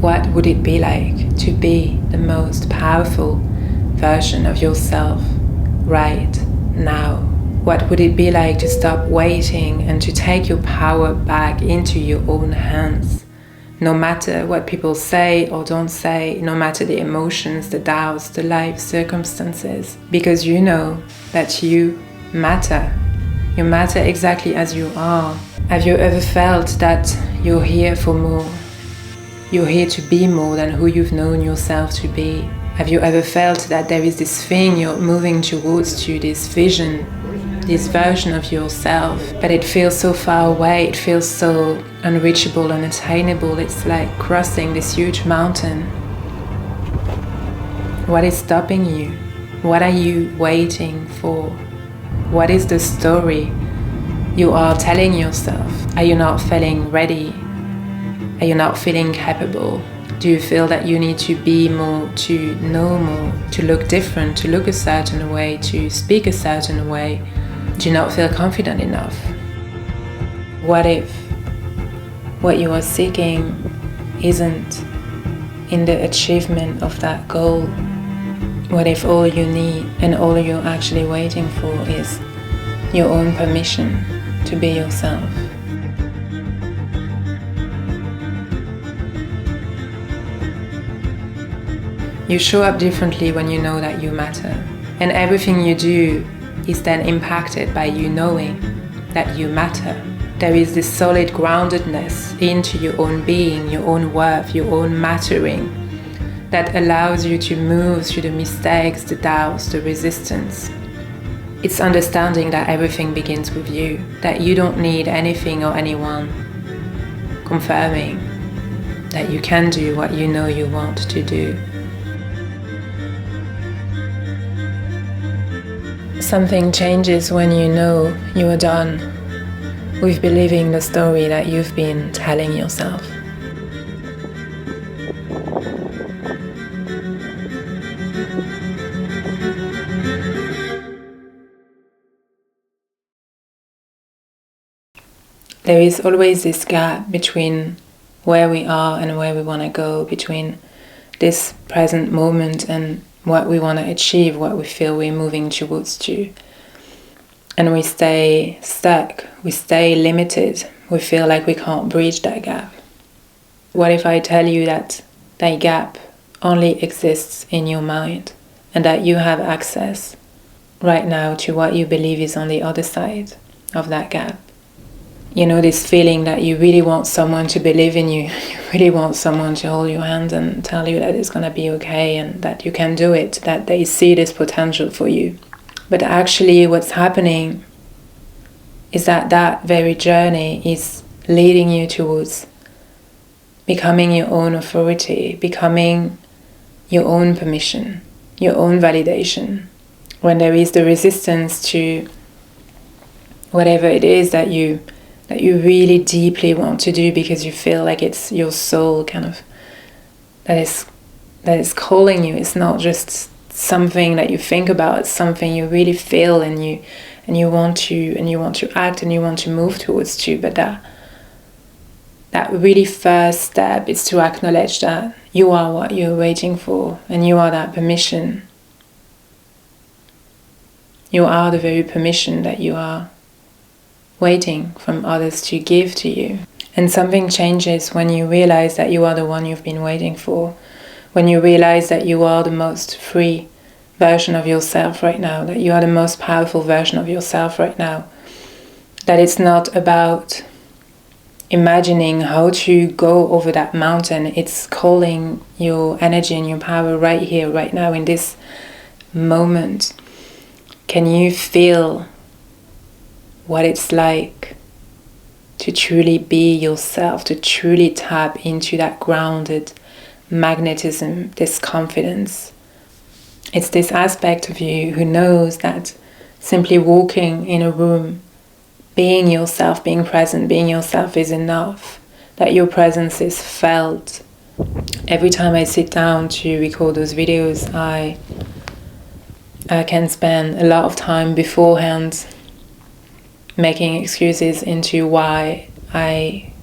What would it be like to be the most powerful version of yourself right now? What would it be like to stop waiting and to take your power back into your own hands? No matter what people say or don't say, no matter the emotions, the doubts, the life circumstances, because you know that you matter. You matter exactly as you are. Have you ever felt that you're here for more? You're here to be more than who you've known yourself to be. Have you ever felt that there is this thing you're moving towards, to this vision, this version of yourself, but it feels so far away, it feels so unreachable, unattainable, it's like crossing this huge mountain? What is stopping you? What are you waiting for? What is the story you are telling yourself? Are you not feeling ready? Are you not feeling capable? Do you feel that you need to be more, to know more, to look different, to look a certain way, to speak a certain way? Do you not feel confident enough? What if what you are seeking isn't in the achievement of that goal? What if all you need and all you're actually waiting for is your own permission to be yourself? You show up differently when you know that you matter, and everything you do is then impacted by you knowing that you matter. There is this solid groundedness into your own being, your own worth, your own mattering, that allows you to move through the mistakes, the doubts, the resistance. It's understanding that everything begins with you, that you don't need anything or anyone confirming that you can do what you know you want to do. Something changes when you know you are done with believing the story that you've been telling yourself. There is always this gap between where we are and where we want to go, between this present moment and what we want to achieve, what we feel we're moving towards to. And we stay stuck, we stay limited, we feel like we can't bridge that gap. What if I tell you that that gap only exists in your mind, and that you have access right now to what you believe is on the other side of that gap? You know, this feeling that you really want someone to believe in you, you really want someone to hold your hand and tell you that it's going to be okay and that you can do it, that they see this potential for you. But actually what's happening is that that very journey is leading you towards becoming your own authority, becoming your own permission, your own validation. When there is the resistance to whatever it is that you really deeply want to do, because you feel like it's your soul kind of that is calling you. It's not just something that you think about, it's something you really feel and you want to act and you want to move towards to. But that really first step is to acknowledge that you are what you're waiting for, and you are that permission. You are the very permission that you are waiting from others to give to you. And something changes when you realize that you are the one you've been waiting for, when you realize that you are the most free version of yourself right now, that you are the most powerful version of yourself right now, that it's not about imagining how to go over that mountain. It's calling your energy and your power right here, right now, in this moment. Can you feel what it's like to truly be yourself, to truly tap into that grounded magnetism, this confidence? It's this aspect of you who knows that simply walking in a room, being yourself, being present, being yourself is enough, that your presence is felt. Every time I sit down to record those videos, I can spend a lot of time beforehand making excuses into why I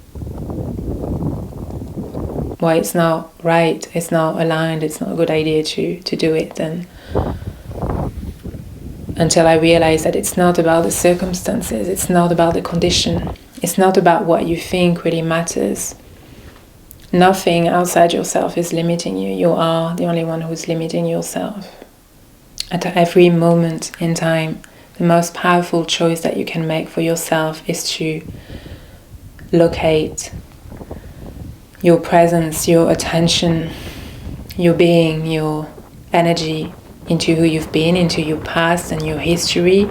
why it's not right, it's not aligned, it's not a good idea to do it, then until I realize that it's not about the circumstances, it's not about the condition, it's not about what you think really matters. Nothing outside yourself is limiting you. You are the only one who's limiting yourself. At every moment in time, the most powerful choice that you can make for yourself is to locate your presence, your attention, your being, your energy into who you've been, into your past and your history,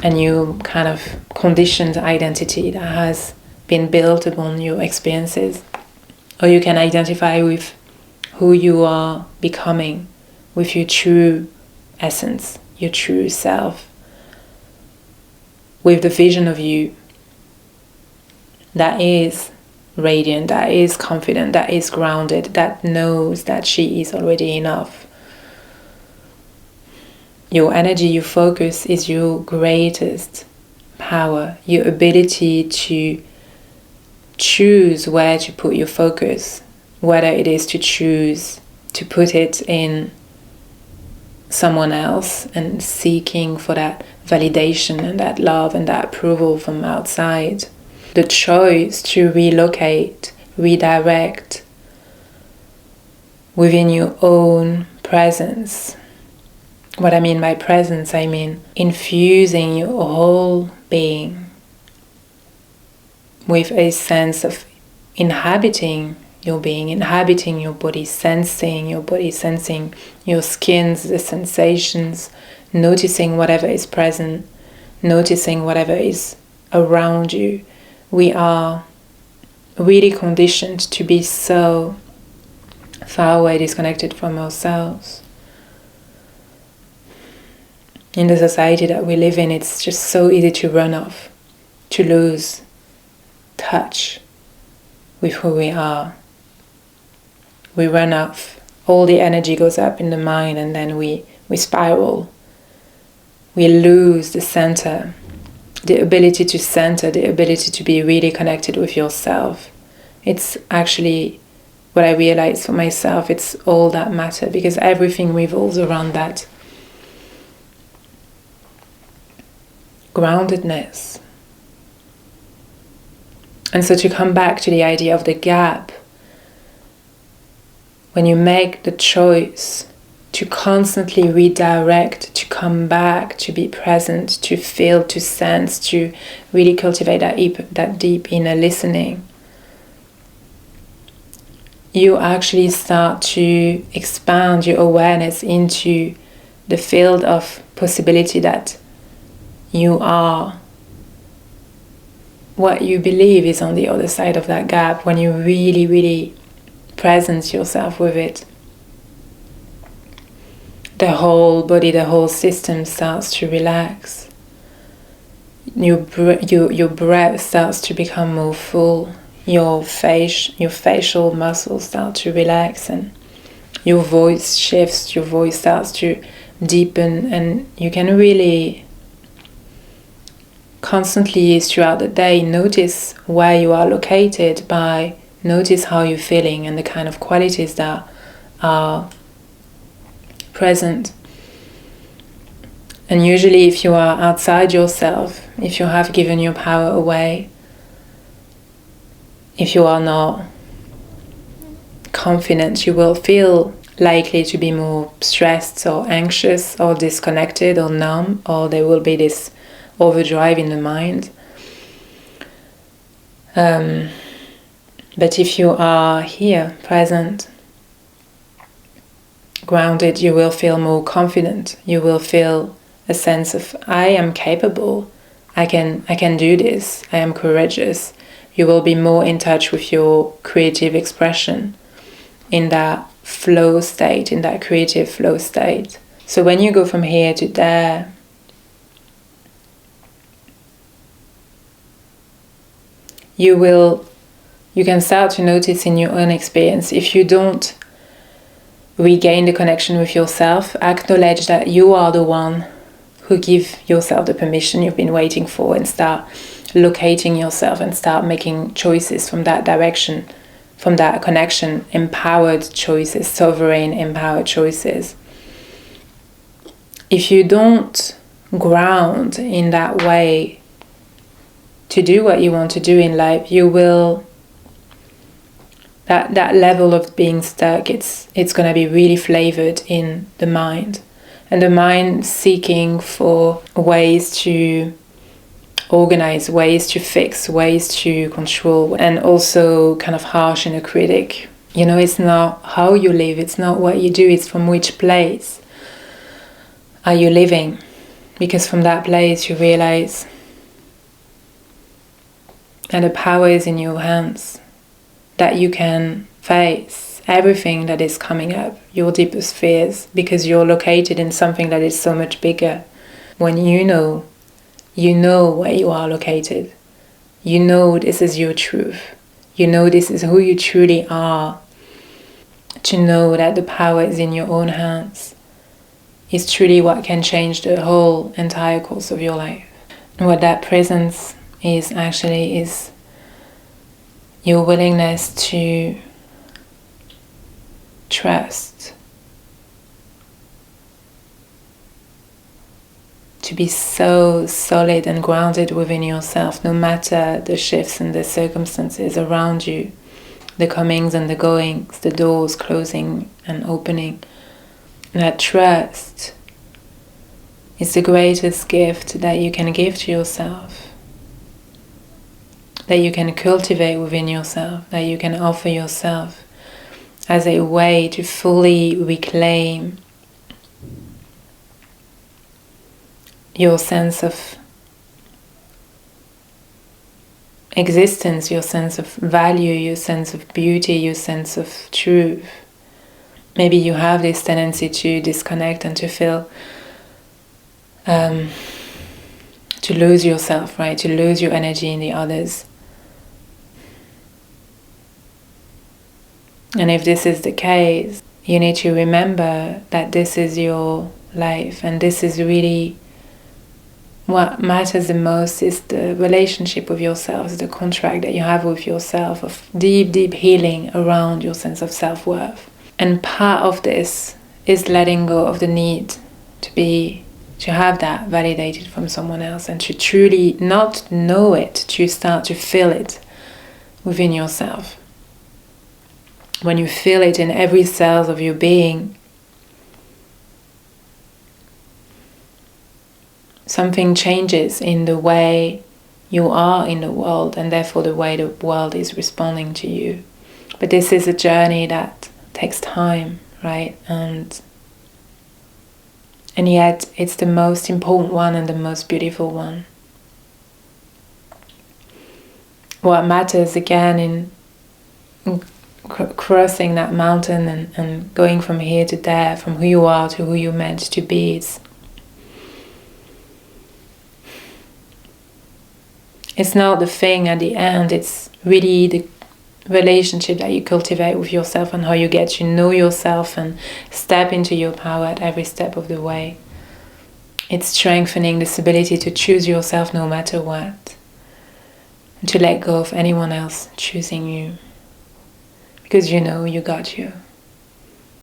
and your kind of conditioned identity that has been built upon your experiences. Or you can identify with who you are becoming, with your true essence, your true self, with the vision of you that is radiant, that is confident, that is grounded, that knows that she is already enough. Your energy, your focus is your greatest power, your ability to choose where to put your focus, whether it is to choose to put it in someone else and seeking for that validation and that love and that approval from outside. The choice to relocate, redirect within your own presence. What I mean by presence, I mean infusing your whole being with a sense of inhabiting your being, inhabiting your body, sensing your skins, the sensations, noticing whatever is present, noticing whatever is around you. We are really conditioned to be so far away, disconnected from ourselves. In the society that we live in, it's just so easy to run off, to lose touch with who we are. We run off, all the energy goes up in the mind, and then we spiral. We lose the center, the ability to center, the ability to be really connected with yourself. It's actually what I realized for myself, it's all that matter, because everything revolves around that groundedness. And so to come back to the idea of the gap, when you make the choice to constantly redirect, to come back, to be present, to feel, to sense, to really cultivate that deep inner listening, you actually start to expand your awareness into the field of possibility that you are what you believe is on the other side of that gap. When you really, really presence yourself with it, the whole body, the whole system starts to relax. Your breath starts to become more full. Your facial muscles start to relax, and your voice shifts. Your voice starts to deepen, and you can really constantly throughout the day notice where you are located, by notice how you're feeling and the kind of qualities that are present. And usually if you are outside yourself, if you have given your power away, if you are not confident, you will feel likely to be more stressed or anxious or disconnected or numb, or there will be this overdrive in the mind. But if you are here, present, grounded, you will feel more confident. You will feel a sense of, I am capable, I can do this, I am courageous. You will be more in touch with your creative expression in that flow state, in that creative flow state. So when you go from here to there, you can start to notice in your own experience, if you don't regain the connection with yourself, acknowledge that you are the one who give yourself the permission you've been waiting for, and start locating yourself and start making choices from that direction from that connection, empowered choices, sovereign empowered choices. If you don't ground in that way to do what you want to do in life, you will, that level of being stuck, it's going to be really flavored in the mind. And the mind seeking for ways to organize, ways to fix, ways to control, and also kind of harsh inner critic. You know, it's not how you live, it's not what you do, it's from which place are you living. Because from that place you realize that the power is in your hands, that you can face everything that is coming up, your deepest fears, because you're located in something that is so much bigger. When you know where you are located. You know this is your truth. You know this is who you truly are. To know that the power is in your own hands is truly what can change the whole entire course of your life. And what that presence is actually is your willingness to trust, to be so solid and grounded within yourself, no matter the shifts and the circumstances around you, the comings and the goings, the doors closing and opening. That trust is the greatest gift that you can give to yourself, that you can cultivate within yourself, that you can offer yourself as a way to fully reclaim your sense of existence, your sense of value, your sense of beauty, your sense of truth. Maybe you have this tendency to disconnect and to feel, to lose yourself, right? To lose your energy in the others. And if this is the case, you need to remember that this is your life, and this is really what matters the most, is the relationship with yourself, the contract that you have with yourself of deep, deep healing around your sense of self-worth. And part of this is letting go of the need to have that validated from someone else, and to truly not know it, to start to feel it within yourself. When you feel it in every cell of your being, something changes in the way you are in the world, and therefore the way the world is responding to you. But this is a journey that takes time, right? And yet it's the most important one and the most beautiful one. What matters again in crossing that mountain and going from here to there, from who you are to who you're meant to be, it's not the thing at the end, it's really the relationship that you cultivate with yourself, and how you get to know yourself and step into your power at every step of the way. It's strengthening this ability to choose yourself no matter what, and to let go of anyone else choosing you, because you know you got you.